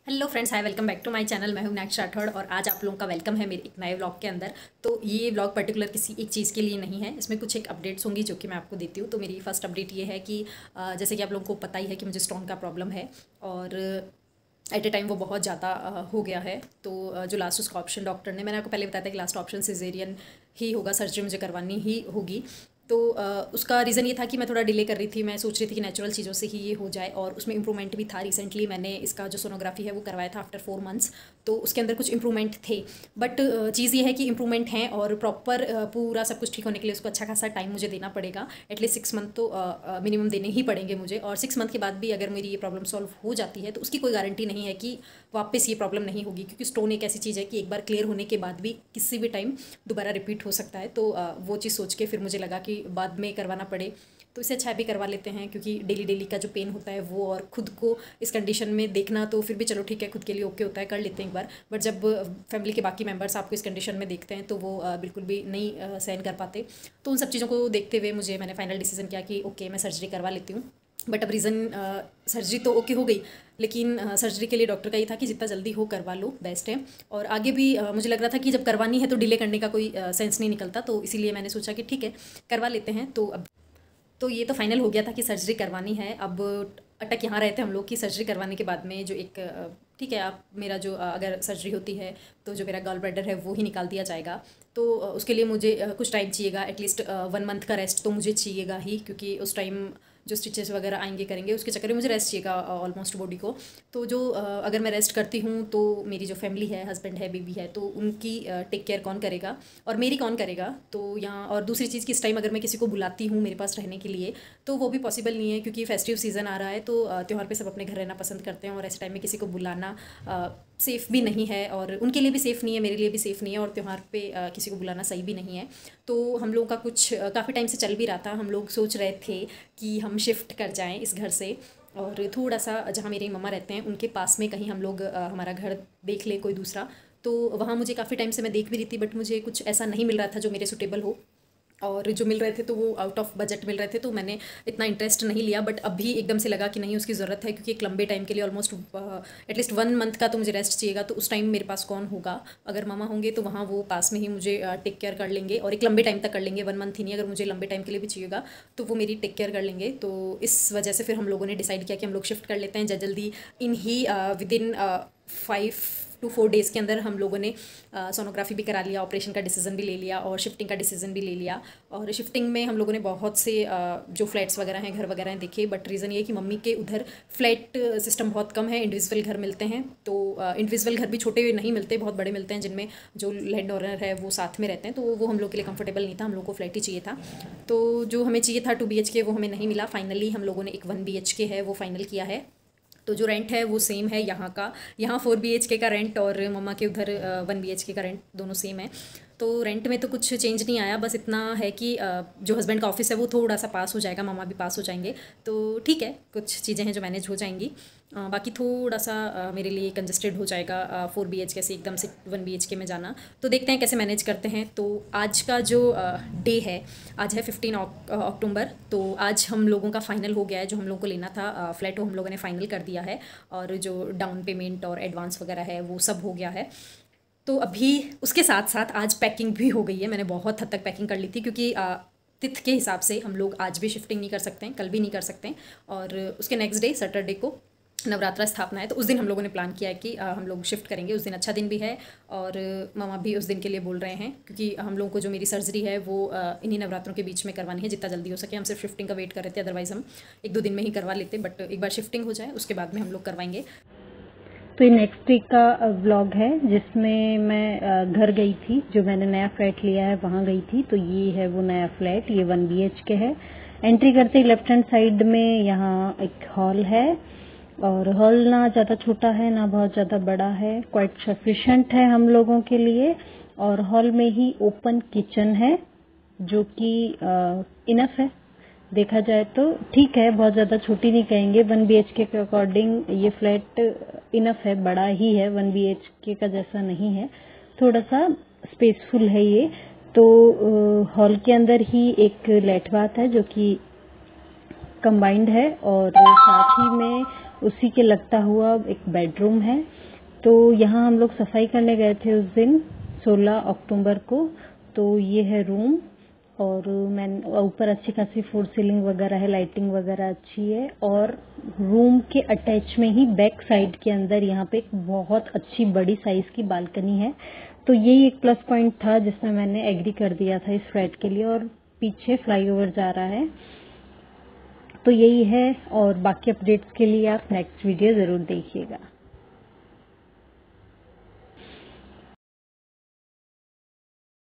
Hello friends, hi, welcome back to my channel. मैं हूं मीनाक्षी राठौड़ और आज आप लोगों का वेलकम है मेरे एक नए व्लॉग के अंदर। तो ये व्लॉग पर्टिकुलर किसी एक चीज़ के लिए नहीं है, इसमें कुछ एक अपडेट्स होंगी जो कि मैं आपको देती हूँ। तो मेरी फर्स्ट अपडेट ये है कि जैसे कि आप लोगों को पता ही है कि मुझे स्टोन का प्रॉब्लम है और एट ए टाइम वो बहुत ज़्यादा हो गया है। तो जो लास्ट उसका ऑप्शन डॉक्टर ने, मैंने आपको पहले बताया था कि लास्ट ऑप्शन सिजेरियन ही होगा, सर्जरी मुझे करवानी ही होगी। तो उसका रीज़न ये था कि मैं थोड़ा डिले कर रही थी। मैं सोच रही थी कि नेचुरल चीज़ों से ही ये हो जाए और उसमें इंप्रूवमेंट भी था। रिसेंटली मैंने इसका जो सोनोग्राफी है वो करवाया था आफ्टर 4 मंथ्स, तो उसके अंदर कुछ इंप्रूवमेंट थे। बट चीज़ ये है कि इंप्रूवमेंट हैं और प्रॉपर पूरा सब कुछ ठीक होने के लिए उसको अच्छा खासा टाइम मुझे देना पड़ेगा। एटलीस्ट 6 मंथ तो मिनिमम देने ही पड़ेंगे मुझे। और 6 मंथ के बाद भी अगर मेरी ये प्रॉब्लम सॉल्व हो जाती है तो उसकी कोई गारंटी नहीं है कि वापस ये प्रॉब्लम नहीं होगी, क्योंकि स्टोन एक ऐसी चीज़ है कि एक बार क्लियर होने के बाद भी किसी भी टाइम दोबारा रिपीट हो सकता है। तो वो चीज़ सोच के फिर मुझे लगा कि बाद में करवाना पड़े तो इससे अच्छा भी करवा लेते हैं, क्योंकि डेली डेली का जो पेन होता है वो और खुद को इस कंडीशन में देखना, तो फिर भी चलो ठीक है, खुद के लिए ओके होता है, कर लेते हैं एक बार। बट जब फैमिली के बाकी मेंबर्स आपको इस कंडीशन में देखते हैं तो वो बिल्कुल भी नहीं सहन कर पाते। तो उन सब चीज़ों को देखते हुए मैंने फाइनल डिसीजन किया कि ओके, मैं सर्जरी करवा लेती हूँ। बट अब रीज़न, सर्जरी तो ओके हो गई, लेकिन सर्जरी के लिए डॉक्टर का ये था कि जितना जल्दी हो करवा लो, बेस्ट है। और आगे भी मुझे लग रहा था कि जब करवानी है तो डिले करने का कोई सेंस नहीं निकलता, तो इसीलिए मैंने सोचा कि ठीक है, करवा लेते हैं। तो ये तो फाइनल हो गया था कि सर्जरी करवानी है। अब अटक यहाँ रहे थे हम लोग कि सर्जरी करवाने के बाद में जो एक ठीक है, आप मेरा जो अगर सर्जरी होती है तो जो मेरा गॉल ब्लैडर है वो ही निकाल दिया जाएगा। तो उसके लिए मुझे कुछ टाइम चाहिएगा, एटलीस्ट 1 मंथ का रेस्ट तो मुझे चाहिएगा ही, क्योंकि उस टाइम जो स्टिचेस वगैरह आएंगे करेंगे उसके चक्कर में मुझे रेस्ट चाहिएगा ऑलमोस्ट बॉडी को। तो जो अगर मैं रेस्ट करती हूँ तो मेरी जो फैमिली है, हस्बैंड है, बेबी है, तो उनकी टेक केयर कौन करेगा और मेरी कौन करेगा। तो यहाँ और दूसरी चीज़ कि इस टाइम अगर मैं किसी को बुलाती हूँ मेरे पास रहने के लिए तो वो भी पॉसिबल नहीं है, क्योंकि फेस्टिव सीज़न आ रहा है। तो त्यौहार पे सब अपने घर रहना पसंद करते हैं और ऐसे टाइम में किसी को बुलाना सेफ़ भी नहीं है, और उनके लिए भी सेफ़ नहीं है, मेरे लिए भी सेफ़ नहीं है, और त्यौहार पे किसी को बुलाना सही भी नहीं है। तो हम लोगों का कुछ काफ़ी टाइम से चल भी रहा था। हम लोग सोच रहे थे कि हम शिफ्ट कर जाएं इस घर से और थोड़ा सा जहाँ मेरे मम्मा रहते हैं उनके पास में कहीं हम लोग हमारा घर देख लें कोई दूसरा। तो वहाँ मुझे काफ़ी टाइम से मैं देख भी रही थी, बट मुझे कुछ ऐसा नहीं मिल रहा था जो मेरे सूटेबल हो, और जो मिल रहे थे तो वो आउट ऑफ बजट मिल रहे थे, तो मैंने इतना इंटरेस्ट नहीं लिया। बट अभी एकदम से लगा कि नहीं, उसकी ज़रूरत है, क्योंकि एक लंबे टाइम के लिए ऑलमोस्ट एटलीस्ट 1 मंथ का तो मुझे रेस्ट चाहिएगा। तो उस टाइम मेरे पास कौन होगा? अगर मामा होंगे तो वहाँ वो पास में ही मुझे टेक केयर कर लेंगे, और एक लंबे टाइम तक कर लेंगे, 1 मंथ ही नहीं, अगर मुझे लंबे टाइम के लिए भी चाहिएगा तो वो मेरी टेक केयर कर लेंगे। तो इस वजह से फिर हम लोगों ने डिसाइड किया कि हम लोग शिफ्ट कर लेते हैं जल्दी। इन ही विद इन 5 to 4 डेज़ के अंदर हम लोगों ने सोनोग्राफी भी करा लिया, ऑपरेशन का डिसीज़न भी ले लिया और शिफ्टिंग का डिसीज़न भी ले लिया। और शिफ्टिंग में हम लोगों ने बहुत से जो फ्लैट्स वगैरह हैं, घर वगैरह हैं, देखे। बट रीज़न ये है कि मम्मी के उधर फ्लैट सिस्टम बहुत कम है, इंडिविजुअल घर मिलते हैं। तो इंडिविजुअल घर भी छोटे नहीं मिलते, बहुत बड़े मिलते हैं, जिनमें जो लैंड ओनर है वो साथ में रहते हैं। तो वो हम लोग के लिए कंफर्टेबल नहीं था, हम लोग को फ्लैट ही चाहिए था। तो जो हमें चाहिए था 2 BHK वो हमें नहीं मिला। फाइनली हम लोगों ने एक 1 BHK है वो फाइनल किया है। तो जो रेंट है वो सेम है यहाँ का, यहाँ 4 BHK का रेंट और मम्मा के उधर 1 BHK का रेंट दोनों सेम है। तो रेंट में तो कुछ चेंज नहीं आया, बस इतना है कि जो हस्बैंड का ऑफिस है वो थोड़ा सा पास हो जाएगा, मामा भी पास हो जाएंगे, तो ठीक है, कुछ चीज़ें हैं जो मैनेज हो जाएंगी। बाकी थोड़ा सा मेरे लिए कंजस्टेड हो जाएगा 4 BHK से एकदम से 1 BHK में जाना। तो देखते हैं कैसे मैनेज करते हैं। तो आज का जो डे है, आज है 15 अक्टूबर। तो आज हम लोगों का फाइनल हो गया है, जो हम लोगों को लेना था फ्लैट वो हम लोगों ने फाइनल कर दिया है, और जो डाउन पेमेंट और एडवांस वगैरह है वो सब हो गया है। तो अभी उसके साथ साथ आज पैकिंग भी हो गई है। मैंने बहुत हद तक पैकिंग कर ली थी, क्योंकि तिथ के हिसाब से हम लोग आज भी शिफ्टिंग नहीं कर सकते हैं, कल भी नहीं कर सकते हैं, और उसके नेक्स्ट डे सैटरडे को नवरात्रा स्थापना है। तो उस दिन हम लोगों ने प्लान किया है कि हम लोग शिफ्ट करेंगे। उस दिन अच्छा दिन भी है, और मामा भी उस दिन के लिए बोल रहे हैं, क्योंकि हम लोगों को जो मेरी सर्जरी है वो इन्हीं नवरात्रों के बीच में करवानी है, जितना जल्दी हो सके। हम सिर्फ शिफ्टिंग का वेट कर रहे थे, अदरवाइज़ हम 1-2 दिन में ही करवा लेते, बट एक बार शिफ्टिंग हो जाए उसके बाद में हम लोग करवाएंगे। तो ये नेक्स्ट वीक का व्लॉग है, जिसमें मैं घर गई थी, जो मैंने नया फ्लैट लिया है वहाँ गई थी। तो ये है वो नया फ्लैट, ये 1 BHK है। एंट्री करते ही लेफ्ट हैंड साइड में यहाँ एक हॉल है, और हॉल ना ज़्यादा छोटा है ना बहुत ज़्यादा बड़ा है, क्वाइट सफिशिएंट है हम लोगों के लिए। और हॉल में ही ओपन किचन है, जो कि इनफ है, देखा जाए तो ठीक है, बहुत ज़्यादा छोटी नहीं कहेंगे। 1 BHK के अकॉर्डिंग ये फ्लैट इनफ है, बड़ा ही है, 1 BHK का जैसा नहीं है, थोड़ा सा स्पेसफुल है ये। तो हॉल के अंदर ही एक लेट बाथ है जो कि कंबाइंड है, और साथ ही में उसी के लगता हुआ एक बेडरूम है। तो यहाँ हम लोग सफाई करने गए थे उस दिन 16 अक्टूबर को। तो ये है रूम, और मैं ऊपर अच्छी खासी फोर सीलिंग वगैरह है, लाइटिंग वगैरह अच्छी है। और रूम के अटैच में ही बैक साइड के अंदर यहाँ पे एक बहुत अच्छी बड़ी साइज की बालकनी है। तो यही एक प्लस पॉइंट था जिसमें मैंने एग्री कर दिया था इस फ्लैट के लिए। और पीछे फ्लाईओवर जा रहा है। तो यही है, और बाकी अपडेट्स के लिए आप नेक्स्ट वीडियो जरूर देखिएगा।